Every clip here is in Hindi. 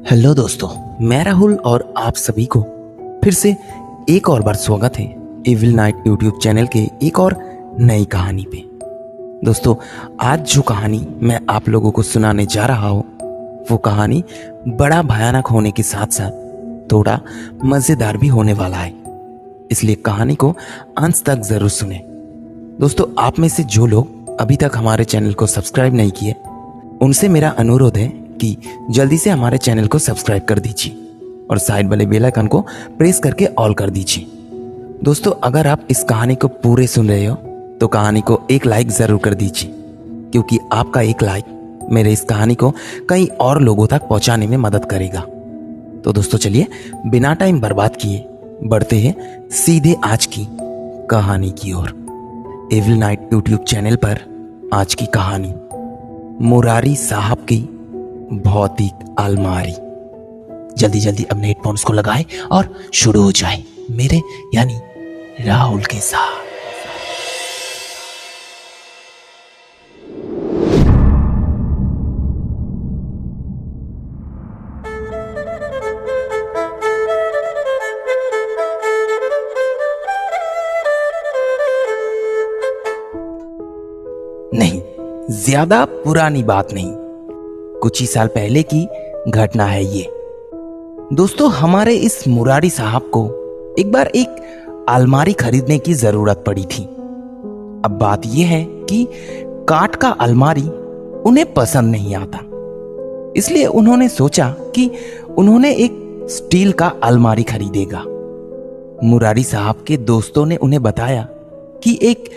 हेलो दोस्तों, मैं राहुल और आप सभी को फिर से एक और बार स्वागत है एविल नाइट यूट्यूब चैनल के एक और नई कहानी पे। दोस्तों, आज जो कहानी मैं आप लोगों को सुनाने जा रहा हूँ वो कहानी बड़ा भयानक होने के साथ साथ थोड़ा मज़ेदार भी होने वाला है, इसलिए कहानी को अंत तक ज़रूर सुने। दोस्तों, आप में से जो लोग अभी तक हमारे चैनल को सब्सक्राइब नहीं किए उनसे मेरा अनुरोध है कि जल्दी से हमारे चैनल को सब्सक्राइब कर दीजिए और साइड वाले बेल आइकन को प्रेस करके ऑल कर दीजिए। दोस्तों, अगर आप इस कहानी को पूरे सुन रहे हो तो कहानी को एक लाइक जरूर कर दीजिए, क्योंकि आपका एक लाइक मेरे इस कहानी को कई और लोगों तक पहुंचाने में मदद करेगा। तो दोस्तों, चलिए बिना टाइम बर्बाद किए बढ़ते हैं सीधे आज की कहानी की ओर। एविल नाइट यूट्यूब चैनल पर आज की कहानी मुरारी साहब की भौतिक अलमारी। जल्दी जल्दी अपने हेडफोन्स को लगाएं और शुरू हो जाए मेरे यानी राहुल के साथ। नहीं, ज्यादा पुरानी बात नहीं, कुछ ही साल पहले की घटना है ये। दोस्तों, हमारे इस मुरारी साहब को एक बार एक अलमारी खरीदने की जरूरत पड़ी थी। अब बात यह है कि काठ का अलमारी उन्हें पसंद नहीं आता, इसलिए उन्होंने सोचा कि उन्होंने एक स्टील का अलमारी खरीदेगा। मुरारी साहब के दोस्तों ने उन्हें बताया कि एक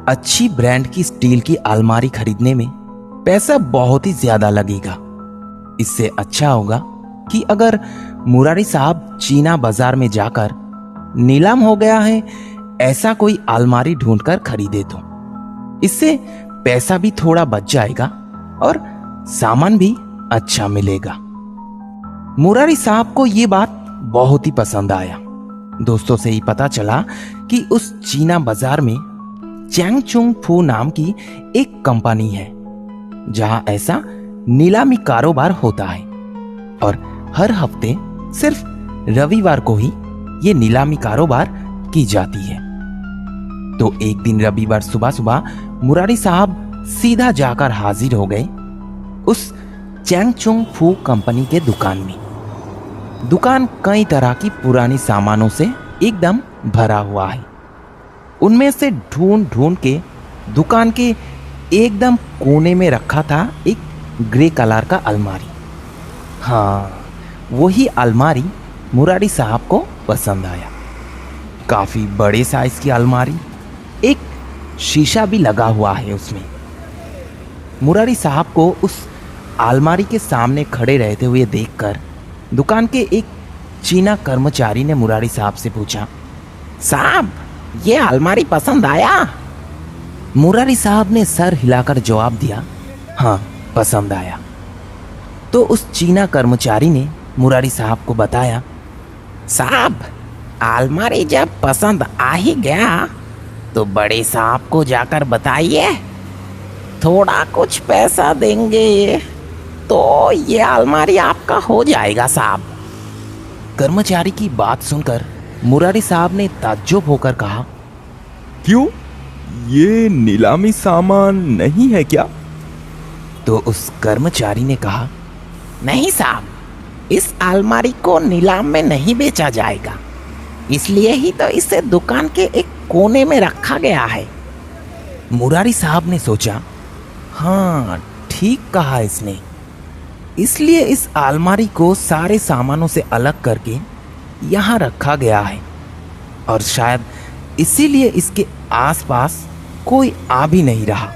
अच्छी ब्रांड की स्टील की अलमारी खरीदने में पैसा बहुत ही ज्यादा लगेगा। इससे अच्छा होगा कि अगर मुरारी साहब चीना बाजार में जाकर नीलाम हो गया है ऐसा कोई अलमारी ढूंढकर खरीदे तो इससे पैसा भी थोड़ा बच जाएगा और सामान भी अच्छा मिलेगा। मुरारी साहब को यह बात बहुत ही पसंद आया। दोस्तों से ही पता चला कि उस चीना बाजार में चैंग चुंग फू नाम की एक कंपनी है जहां ऐसा नीलामी कारोबार होता है और हर हफ्ते सिर्फ रविवार को ही ये नीलामी कारोबार की जाती है। तो एक दिन रविवार सुबह सुबह मुरारी साहब सीधा जाकर हाजिर हो गए उस चैंग चुंग फू कंपनी के दुकान में। दुकान कई तरह की पुरानी सामानों से एकदम भरा हुआ है। उनमें से ढूंढ ढूंढ के दुकान के एकदम कोने में रखा था एक ग्रे कलर का अलमारी। हाँ, वही अलमारी मुरारी साहब को पसंद आया। काफी बड़े साइज की अलमारी, एक शीशा भी लगा हुआ है उसमें। मुरारी साहब को उस अलमारी के सामने खड़े रहते हुए देखकर दुकान के एक चीना कर्मचारी ने मुरारी साहब से पूछा, साहब ये अलमारी पसंद आया? मुरारी साहब ने सर हिलाकर जवाब दिया, हाँ पसंद आया। तो उस चीना कर्मचारी ने मुरारी साहब को बताया, साहब अलमारी जब पसंद आ ही गया तो बड़े साहब को जाकर बताइए, थोड़ा कुछ पैसा देंगे तो ये अलमारी आपका हो जाएगा साहब। कर्मचारी की बात सुनकर मुरारी साहब ने ताज्जुब होकर कहा, क्यों, ये नीलामी सामान नहीं है क्या? तो उस कर्मचारी ने कहा, नहीं साहब, इस अलमारी को नीलाम में नहीं बेचा जाएगा, इसलिए ही तो इसे दुकान के एक कोने में रखा गया है। मुरारी साहब ने सोचा, हाँ ठीक कहा इसने, इसलिए इस अलमारी को सारे सामानों से अलग करके यहाँ रखा गया है और शायद इसीलिए इसके आसपास कोई आ भी नहीं रहा।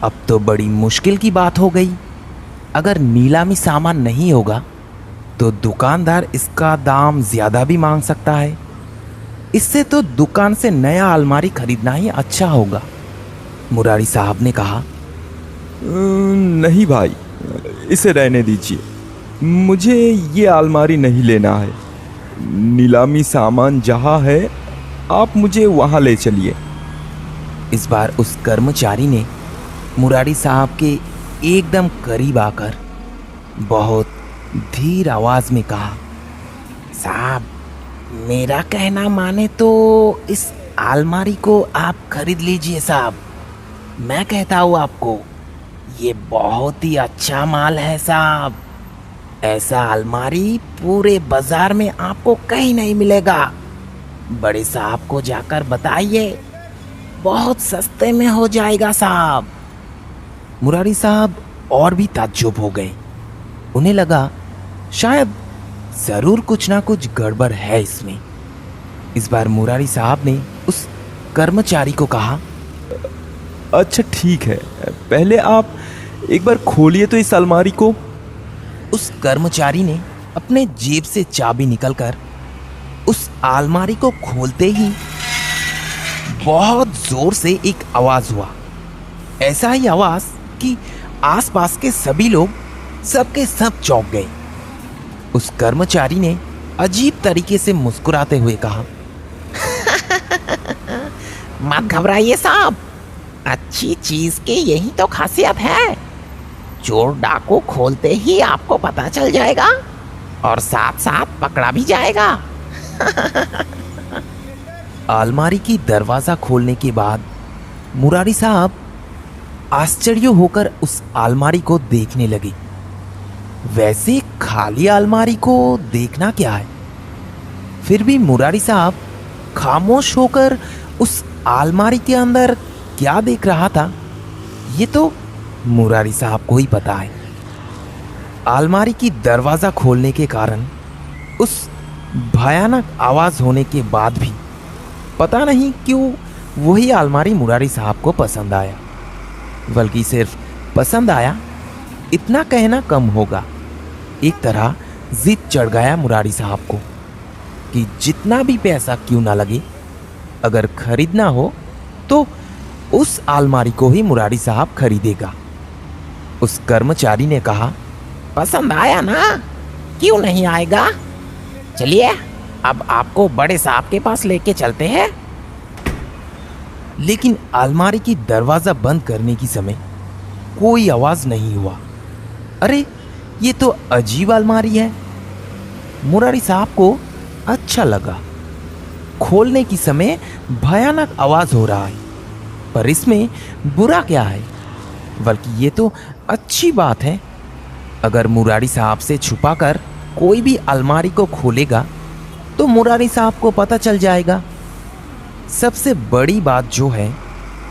अब तो बड़ी मुश्किल की बात हो गई। अगर नीलामी सामान नहीं होगा तो दुकानदार इसका दाम ज्यादा भी मांग सकता है। इससे तो दुकान से नया अलमारी खरीदना ही अच्छा होगा। मुरारी साहब ने कहा, नहीं भाई, इसे रहने दीजिए, मुझे ये अलमारी नहीं लेना है। नीलामी सामान जहाँ है आप मुझे वहाँ ले चलिए। इस बार उस कर्मचारी ने मुरारी साहब के एकदम करीब आकर बहुत धीर आवाज में कहा, साहब, मेरा कहना माने तो इस अलमारी को आप खरीद लीजिए साहब। मैं कहता हूँ आपको, ये बहुत ही अच्छा माल है साहब। ऐसा अलमारी पूरे बाजार में आपको कहीं नहीं मिलेगा। बड़े साहब को जाकर बताइए, बहुत सस्ते में हो जाएगा साहब। मुरारी साहब और भी ताज्जुब हो गए। उन्हें लगा शायद जरूर कुछ ना कुछ गड़बड़ है इसमें। इस बार मुरारी साहब ने उस कर्मचारी को कहा, अच्छा ठीक है, पहले आप एक बार खोलिए तो इस अलमारी को। उस कर्मचारी ने अपने जेब से चाबी निकलकर उस अलमारी को खोलते ही बहुत जोर से एक आवाज हुआ। ऐसा ही आवाज कि आसपास के सभी लोग सबके सब चौंक गए। उस कर्मचारी ने अजीब तरीके से मुस्कुराते हुए कहा, मत घबराइए साहब, अच्छी चीज की यही तो खासियत है। चोर डाकू खोलते ही आपको पता चल जाएगा और साथ साथ पकड़ा भी जाएगा। अलमारी की दरवाजा खोलने के बाद मुरारी साहब आश्चर्य होकर उस अलमारी को देखने लगे। वैसे खाली अलमारी को देखना क्या है? फिर भी मुरारी साहब खामोश होकर उस अलमारी के अंदर क्या देख रहा था, ये तो मुरारी साहब को ही पता है। अलमारी की दरवाजा खोलने के कारण उस भयानक आवाज होने के बाद भी पता नहीं क्यों वही अलमारी मुरारी साहब को पसंद आया। बल्कि सिर्फ पसंद आया इतना कहना कम होगा, एक तरह जिद चढ़ गया मुरारी साहब को कि जितना भी पैसा क्यों ना लगे, अगर खरीदना हो तो उस अलमारी को ही मुरारी साहब खरीदेगा। उस कर्मचारी ने कहा, पसंद आया ना, क्यों नहीं आएगा? चलिए अब आपको बड़े साहब के पास लेके चलते हैं। लेकिन अलमारी की दरवाजा बंद करने की समय कोई आवाज नहीं हुआ। अरे ये तो अजीब अलमारी है। मुरारी साहब को अच्छा लगा। खोलने की समय भयानक आवाज हो रहा है, पर इसमें बुरा क्या है? बल्कि ये तो अच्छी बात है। अगर मुरारी साहब से छुपाकर कोई भी अलमारी को खोलेगा तो मुरारी साहब को पता चल जाएगा। सबसे बड़ी बात जो है,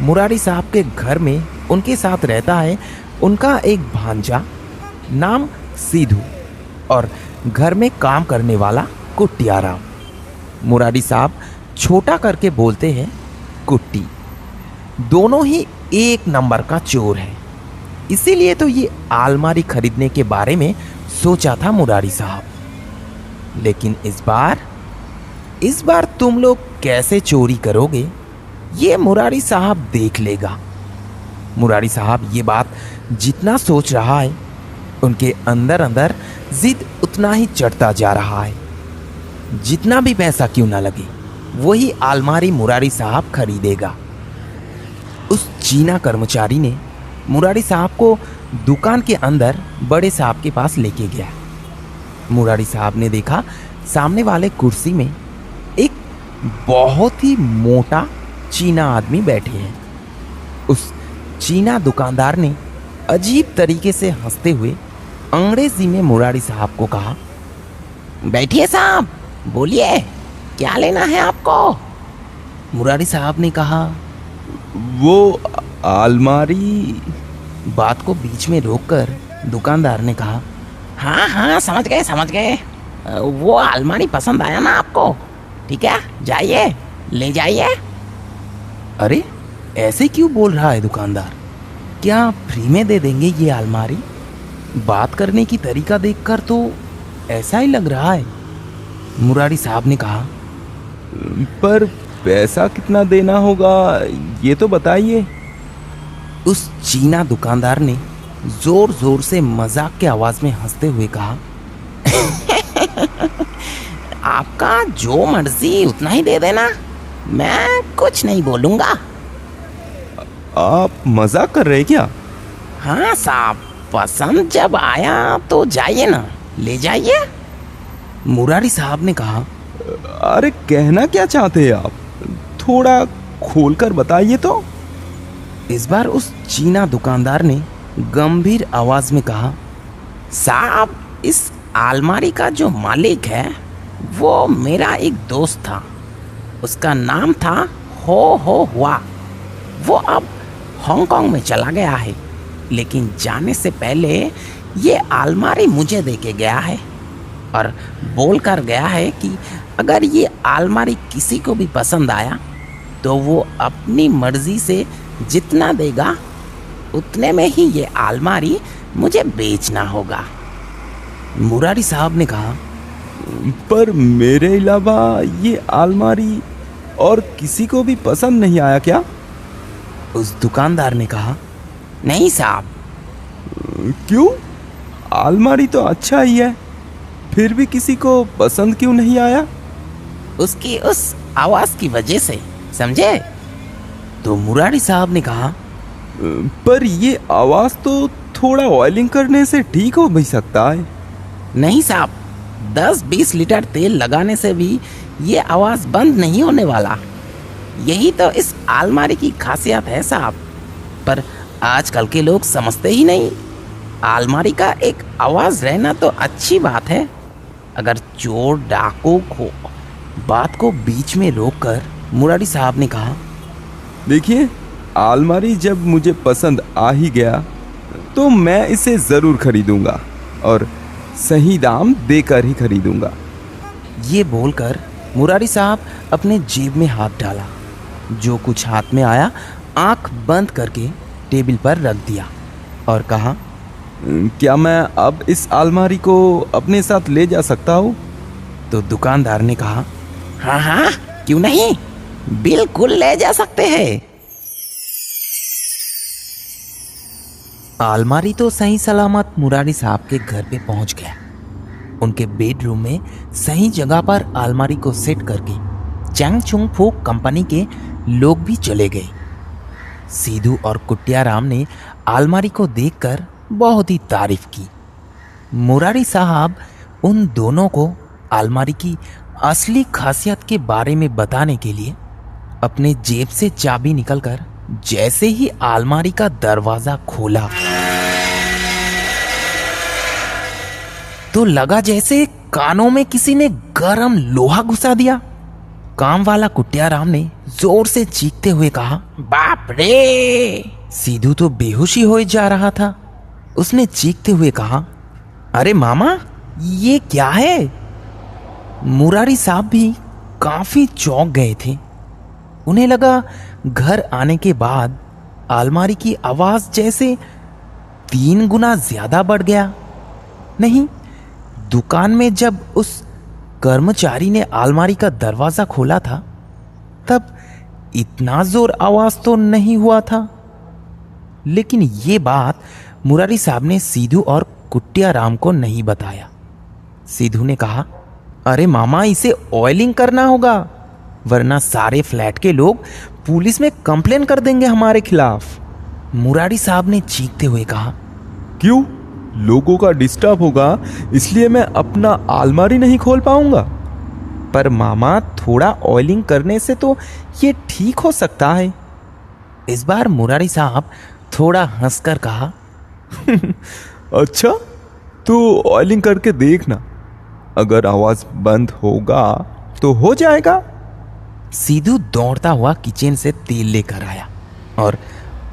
मुरारी साहब के घर में उनके साथ रहता है उनका एक भांजा नाम सीधू और घर में काम करने वाला कुट्टियाराम। मुरारी साहब छोटा करके बोलते हैं कुट्टी। दोनों ही एक नंबर का चोर है। इसीलिए तो ये अलमारी खरीदने के बारे में सोचा था मुरारी साहब। लेकिन इस बार तुम लोग कैसे चोरी करोगे, ये मुरारी साहब देख लेगा। मुरारी साहब ये बात जितना सोच रहा है, उनके अंदर अंदर जिद उतना ही चढ़ता जा रहा है। जितना भी पैसा क्यों ना लगे, वही अलमारी मुरारी साहब खरीदेगा। उस चीना कर्मचारी ने मुरारी साहब को दुकान के अंदर बड़े साहब के पास लेके गया। मुरारी साहब ने देखा सामने वाले कुर्सी में एक बहुत ही मोटा चीना आदमी बैठे हैं। उस चीना दुकानदार ने अजीब तरीके से हंसते हुए अंग्रेजी में मुरारी साहब को कहा, बैठिए साहब, बोलिए क्या लेना है आपको? मुरारी साहब ने कहा, वो अलमारी। बात को बीच में रोककर दुकानदार ने कहा, हाँ हाँ समझ गए, वो अलमारी पसंद आया ना आपको? ठीक है, जाइए ले जाइए। अरे ऐसे क्यों बोल रहा है दुकानदार? क्या फ्री में दे देंगे ये अलमारी? बात करने की तरीका देखकर तो ऐसा ही लग रहा है। मुरारी साहब ने कहा, पर पैसा कितना देना होगा ये तो बताइए। उस चीना दुकानदार ने जोर जोर से मजाक के आवाज में हंसते हुए कहा, आपका जो मर्जी उतना ही दे देना, मैं कुछ नहीं बोलूंगा। आप मजाक कर रहे क्या? हाँ साहब, पसंद जब आया तो जाइए ना, ले जाइए, मुरारी साहब ने कहा। अरे कहना क्या चाहते हैं आप, थोड़ा खोलकर बताइए तो। इस बार उस चीना दुकानदार ने गंभीर आवाज में कहा, साहब इस अलमारी का जो मालिक है वो मेरा एक दोस्त था। उसका नाम था हो हुआ। वो अब हांगकांग में चला गया है, लेकिन जाने से पहले ये अलमारी मुझे दे के गया है और बोल कर गया है कि अगर ये अलमारी किसी को भी पसंद आया तो वो अपनी मर्जी से जितना देगा उतने में ही ये अलमारी मुझे बेचना होगा। मुरारी साहब ने कहा, पर मेरे अलावा ये अलमारी और किसी को भी पसंद नहीं आया क्या? उस दुकानदार ने कहा, नहीं साहब। क्यों? अलमारी तो अच्छा ही है, फिर भी किसी को पसंद क्यों नहीं आया? उसकी उस आवाज की वजह से, समझे? तो मुरारी साहब ने कहा, पर ये आवाज तो थोड़ा ऑयलिंग करने से ठीक हो भी सकता है। नहीं साहब, 10-20 लीटर तेल लगाने से भी ये आवाज बंद नहीं होने वाला। यही तो इस अलमारी की खासियत है साहब, पर आजकल के लोग समझते ही नहीं। अलमारी का एक आवाज रहना तो अच्छी बात है। अगर चोर डाकू को बात को बीच में रोककर मुरारी साहब ने कहा, देखिए, अलमारी जब मुझे पसंद आ ही गया तो मैं इसे ज़रूर खरीदूंगा और सही दाम देकर ही खरीदूंगा। ये बोलकर मुरारी साहब अपने जेब में हाथ डाला। जो कुछ हाथ में आया आंख बंद करके टेबल पर रख दिया और कहा, क्या मैं अब इस अलमारी को अपने साथ ले जा सकता हूँ? तो दुकानदार ने कहा, हाँ हाँ क्यों नहीं, बिल्कुल ले जा सकते हैं। अलमारी तो सही सलामत मुरारी साहब के घर पे पहुंच गया। उनके बेडरूम में सही जगह पर अलमारी को सेट करके चैंग चुंग फू कंपनी के लोग भी चले गए। सीधू और कुट्टियाराम ने अलमारी को देखकर बहुत ही तारीफ की। मुरारी साहब उन दोनों को अलमारी की असली खासियत के बारे में बताने के लिए अपने जेब से चाबी निकलकर जैसे ही अलमारी का दरवाजा खोला तो लगा जैसे कानों में किसी ने गरम लोहा घुसा दिया। काम वाला कुट्टियाराम ने जोर से चीखते हुए कहा, बाप रे! सीधू तो बेहोशी हो जा रहा था। उसने चीखते हुए कहा, अरे मामा ये क्या है? मुरारी साहब भी काफी चौंक गए थे। उन्हें लगा घर आने के बाद अलमारी की आवाज जैसे 3 गुना ज्यादा बढ़ गया। नहीं, दुकान में जब उस कर्मचारी ने अलमारी का दरवाजा खोला था तब इतना जोर आवाज तो नहीं हुआ था। लेकिन ये बात मुरारी साहब ने सीधू और कुट्टियाराम को नहीं बताया। सीधू ने कहा, अरे मामा इसे ऑयलिंग करना होगा, वरना सारे फ्लैट के लोग पुलिस में कंप्लेन कर देंगे हमारे खिलाफ। मुरारी साहब ने चीखते हुए कहा, क्यों? लोगों का डिस्टर्ब होगा इसलिए मैं अपना अलमारी नहीं खोल पाऊंगा? पर मामा थोड़ा ऑयलिंग करने से तो ये ठीक हो सकता है। इस बार मुरारी साहब थोड़ा हंसकर कहा, अच्छा तो ऑयलिंग करके देखना, अगर आवाज बंद होगा तो हो जाएगा। सीधू दौड़ता हुआ किचन से तेल लेकर आया और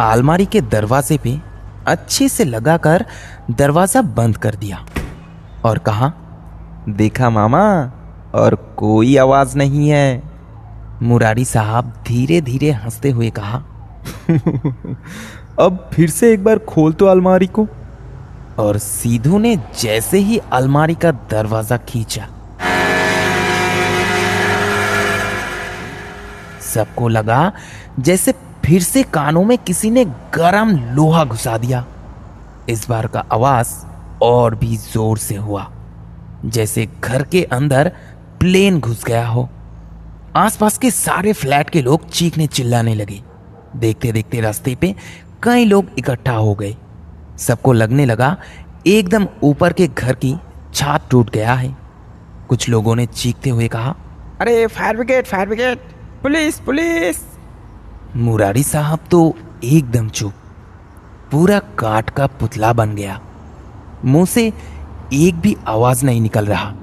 अलमारी के दरवाजे पे अच्छे से लगाकर दरवाजा बंद कर दिया और कहा, देखा मामा, और कोई आवाज नहीं है। मुरारी साहब धीरे धीरे हंसते हुए कहा, अब फिर से एक बार खोल तो अलमारी को। और सीधू ने जैसे ही अलमारी का दरवाजा खींचा सबको लगा जैसे फिर से कानों में किसी ने गरम लोहा घुसा दिया। इस बार का आवाज और भी जोर से हुआ, जैसे घर के अंदर प्लेन घुस गया हो। आसपास के सारे फ्लैट के लोग चीखने चिल्लाने लगे। देखते देखते रास्ते पे कई लोग इकट्ठा हो गए। सबको लगने लगा एकदम ऊपर के घर की छात टूट गया है। कुछ लोगों ने चीखते हुए कहा, अरे fire brigade, police police. Murari साहब तो एकदम चुप, पूरा काठ का पुतला बन गया। मुंह से एक भी आवाज नहीं निकल रहा।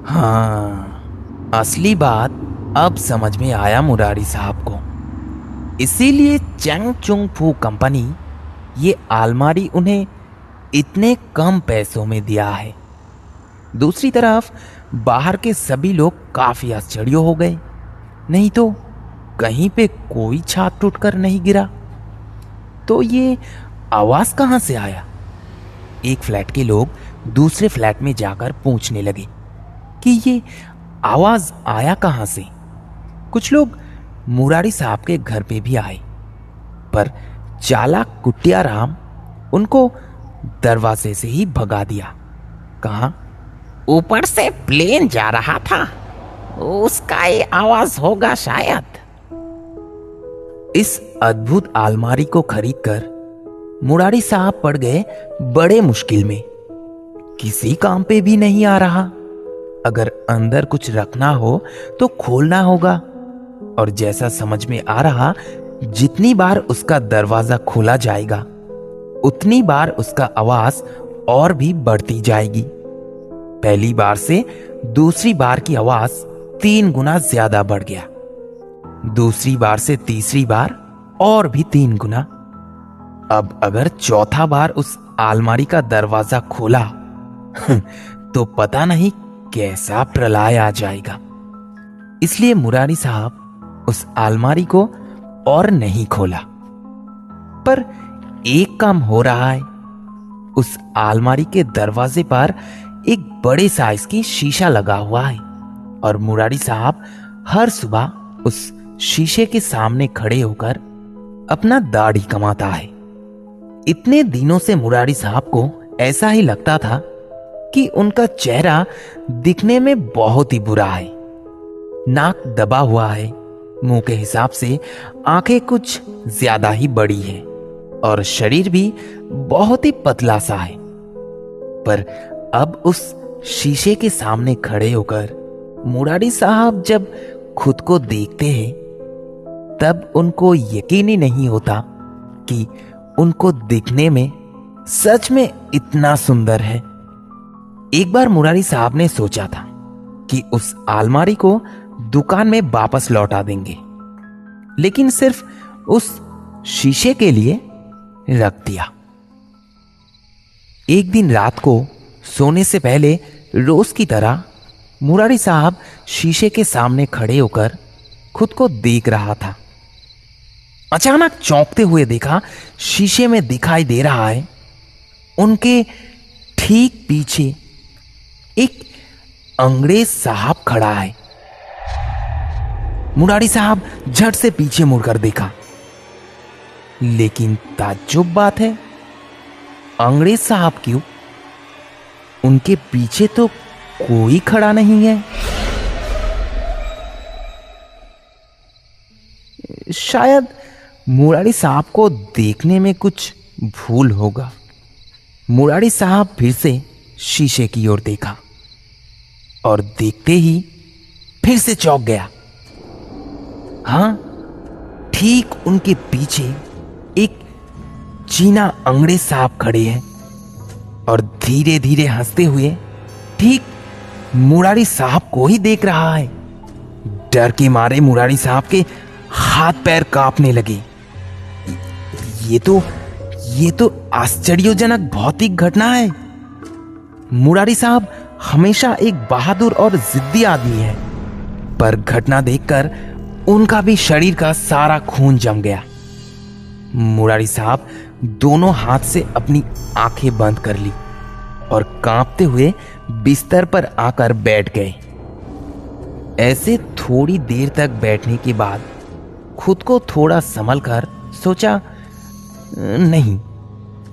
हाँ, असली बात अब समझ में आया मुरारी साहब को। इसीलिए चैंग चुंग फू कंपनी ये अलमारी उन्हें इतने कम पैसों में दिया है। दूसरी तरफ बाहर के सभी लोग काफी आश्चर्य हो गए। नहीं तो कहीं पे कोई छात टूटकर नहीं गिरा, तो ये आवाज कहां से आया? एक फ्लैट के लोग दूसरे फ्लैट में जाकर पूछने लगे कि ये आवाज आया कहां से। कुछ लोग मुरारी साहब के घर पे भी आए, पर चालाक कुटिया राम उनको दरवाजे से ही भगा दिया। कहा, ऊपर से प्लेन जा रहा था, उसका ये आवाज होगा शायद। इस अद्भुत अलमारी को खरीदकर मुरारी साहब पड़ गए बड़े मुश्किल में। किसी काम पे भी नहीं आ रहा। अगर अंदर कुछ रखना हो तो खोलना होगा, और जैसा समझ में आ रहा, जितनी बार उसका दरवाजा खोला जाएगा उतनी बार उसका आवाज और भी बढ़ती जाएगी। पहली बार से दूसरी बार की आवाज 3 गुना ज्यादा बढ़ गया। दूसरी बार से तीसरी बार और भी 3 गुना। अब अगर चौथा बार उस अलमारी का दरवाजा खोला तो पता नहीं कैसा प्रलय आ जाएगा। इसलिए मुरारी साहब उस अलमारी को और नहीं खोला। पर एक काम हो रहा है। उस अलमारी के दरवाजे पर एक बड़े साइज की शीशा लगा हुआ है, और मुरारी साहब हर सुबह उस शीशे के सामने खड़े होकर अपना दाढ़ी कमाता है। इतने दिनों से मुरारी साहब को ऐसा ही लगता था कि उनका चेहरा दिखने में बहुत ही बुरा है। नाक दबा हुआ है, मुंह के हिसाब से आंखें कुछ ज्यादा ही बड़ी है, और शरीर भी बहुत ही पतला सा है। पर अब उस शीशे के सामने खड़े होकर मुरारी साहब जब खुद को देखते हैं, तब उनको यकीन ही नहीं होता कि उनको दिखने में सच में इतना सुंदर है। एक बार मुरारी साहब ने सोचा था कि उस अलमारी को दुकान में वापस लौटा देंगे, लेकिन सिर्फ उस शीशे के लिए रख दिया। एक दिन रात को सोने से पहले रोज की तरह मुरारी साहब शीशे के सामने खड़े होकर खुद को देख रहा था। अचानक चौंकते हुए देखा, शीशे में दिखाई दे रहा है उनके ठीक पीछे एक अंग्रेज साहब खड़ा है। मुरारी साहब झट से पीछे मुड़कर देखा, लेकिन ताज्जुब बात है, अंग्रेज साहब क्यों? उनके पीछे तो कोई खड़ा नहीं है। शायद मुरारी साहब को देखने में कुछ भूल होगा। मुरारी साहब फिर से शीशे की ओर देखा, और देखते ही फिर से चौंक गया। हां, ठीक उनके पीछे एक चीना अंग्रेज साहब खड़े हैं, और धीरे धीरे हंसते हुए ठीक मुरारी साहब को ही देख रहा है। डर के मारे मुरारी साहब के हाथ पैर कांपने लगे। ये तो आश्चर्यजनक भौतिक घटना है। मुरारी साहब हमेशा एक बहादुर और जिद्दी आदमी है, पर घटना देखकर उनका भी शरीर का सारा खून जम गया। मुरारी साहब दोनों हाथ से अपनी आंखें बंद कर ली और कांपते हुए बिस्तर पर आकर बैठ गए। ऐसे थोड़ी देर तक बैठने के बाद खुद को थोड़ा संभल कर सोचा, नहीं,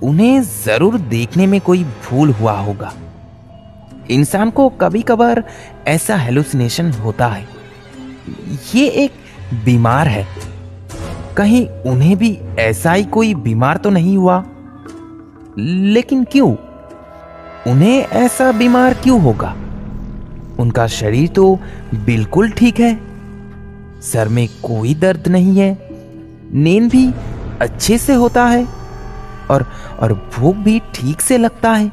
उन्हें जरूर देखने में कोई भूल हुआ होगा। इंसान को कभी कभार ऐसा हेलुसिनेशन होता है। ये एक बीमार है, कहीं उन्हें भी ऐसा ही कोई बीमार तो नहीं हुआ? लेकिन क्यों? उन्हें ऐसा बीमार क्यों होगा? उनका शरीर तो बिल्कुल ठीक है, सर में कोई दर्द नहीं है, नींद भी अच्छे से होता है और भूख भी ठीक से लगता है।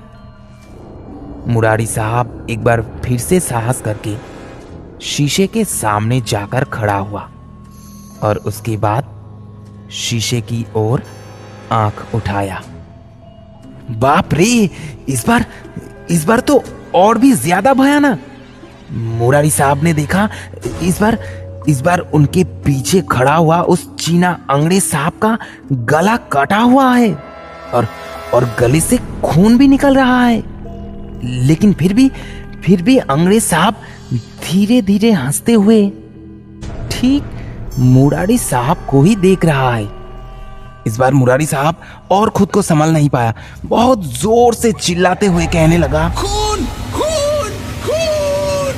मुरारी साहब एक बार फिर से साहस करके शीशे के सामने जाकर खड़ा हुआ और उसके बाद शीशे की ओर आंख उठाया। बाप रे, इस बार तो और भी ज्यादा भयानक। मुरारी साहब ने देखा, इस बार उनके पीछे खड़ा हुआ उस चीना अंग्रेज साहब का गला कटा हुआ है और गले से खून भी निकल रहा है। लेकिन फिर भी अंग्रेज साहब धीरे धीरे हंसते हुए ठीक मुरारी साहब को ही देख रहा है। इस बार मुरारी साहब और खुद को संभाल नहीं पाया, बहुत जोर से चिल्लाते हुए कहने लगा, खून खून खून।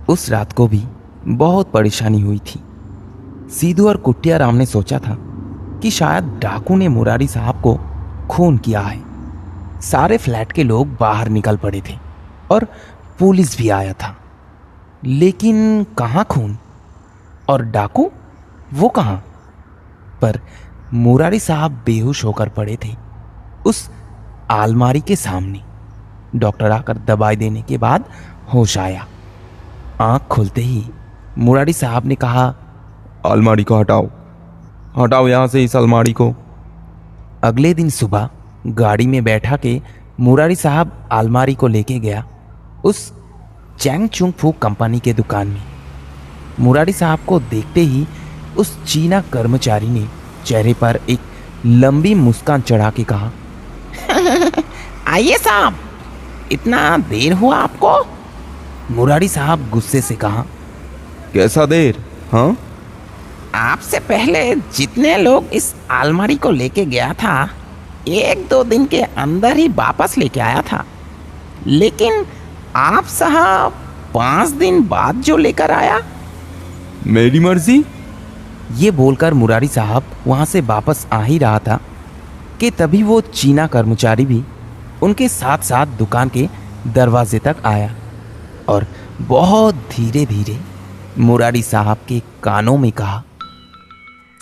उस रात को भी बहुत परेशानी हुई थी। सीधू और कुट्टिया राम ने सोचा था कि शायद डाकू ने मुरारी साहब को खून किया है। सारे फ्लैट के लोग बाहर निकल पड़े थे और पुलिस भी आया था, लेकिन कहाँ खून और डाकू, वो कहाँ? पर मुरारी साहब बेहोश होकर पड़े थे उस अलमारी के सामने। डॉक्टर आकर दवाई देने के बाद होश आया। आंख खुलते ही मुरारी साहब ने कहा, अलमारी को हटाओ, हटाओ यहां से इस अलमारी को। अगले दिन सुबह गाड़ी में बैठा के मुरारी साहब अलमारी को लेके गया उस चैंग चुंग फू कंपनी के दुकान में। मुरारी साहब को देखते ही उस चीना कर्मचारी ने चेहरे पर एक लंबी मुस्कान चढ़ा के कहा, आइए साहब, इतना देर हुआ आपको? मुरारी साहब गुस्से से कहा, कैसा देर? हाँ, आपसे पहले जितने लोग इस अलमारी को लेके गया था, 1-2 दिन के अंदर ही वापस लेके आया था। लेकिन आप साहब 5 दिन बाद जो लेकर आया। मेरी मर्जी। ये बोलकर मुरारी साहब वहां से वापस आ ही रहा था कि तभी वो चीना कर्मचारी भी उनके साथ साथ दुकान के दरवाजे तक आया और बहुत धीरे धीरे मुरारी साहब के कानों में कहा,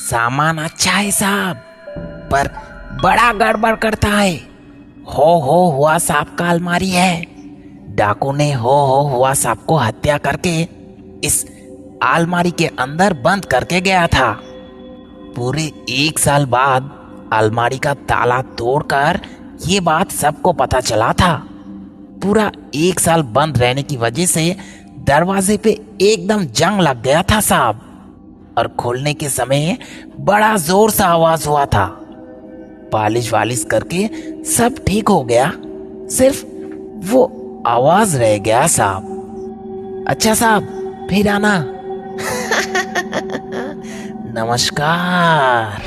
सामान अच्छा है साहब, पर बड़ा गड़बड़ करता है। हो हुआ साहब का अलमारी है। डाकू ने हो हुआ साहब को हत्या करके इस अलमारी के अंदर बंद करके गया था। पूरे 1 साल बाद अलमारी का ताला तोड़कर ये बात सबको पता चला था। पूरा 1 साल बंद रहने की वजह से दरवाजे पे एकदम जंग लग गया था साहब, और खोलने के समय बड़ा जोर सा आवाज हुआ था। पालिश वालिश करके सब ठीक हो गया, सिर्फ वो आवाज रह गया साहब। अच्छा साहब, फिर आना। नमस्कार।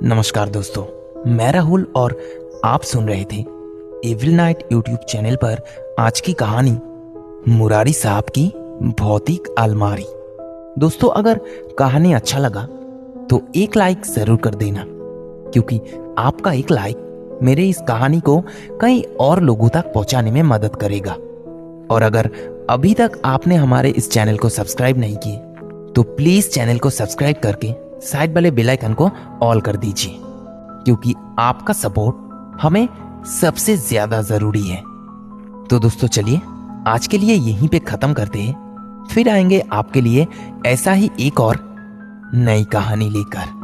नमस्कार दोस्तों, मैं राहुल और आप सुन रहे थे एविल नाइट यूट्यूब चैनल पर आज की कहानी मुरारी साहब की भौतिक अलमारी। दोस्तों, अगर कहानी अच्छा लगा तो एक लाइक जरूर कर देना, क्योंकि आपका एक लाइक मेरे इस कहानी को कई और लोगों तक पहुंचाने में मदद करेगा। और अगर अभी तक आपने हमारे इस चैनल को सब्सक्राइब नहीं किए तो प्लीज चैनल को सब्सक्राइब करके साइड वाले बेल आइकन को ऑल कर दीजिए, क्योंकि आपका सपोर्ट हमें सबसे ज्यादा जरूरी है। तो दोस्तों, चलिए आज के लिए यहीं पे खत्म करते हैं, फिर आएंगे आपके लिए ऐसा ही एक और नई कहानी लेकर।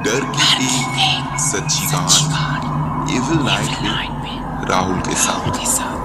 डर की एक सच्ची कहानी एविल नाइट में राहुल के साथ।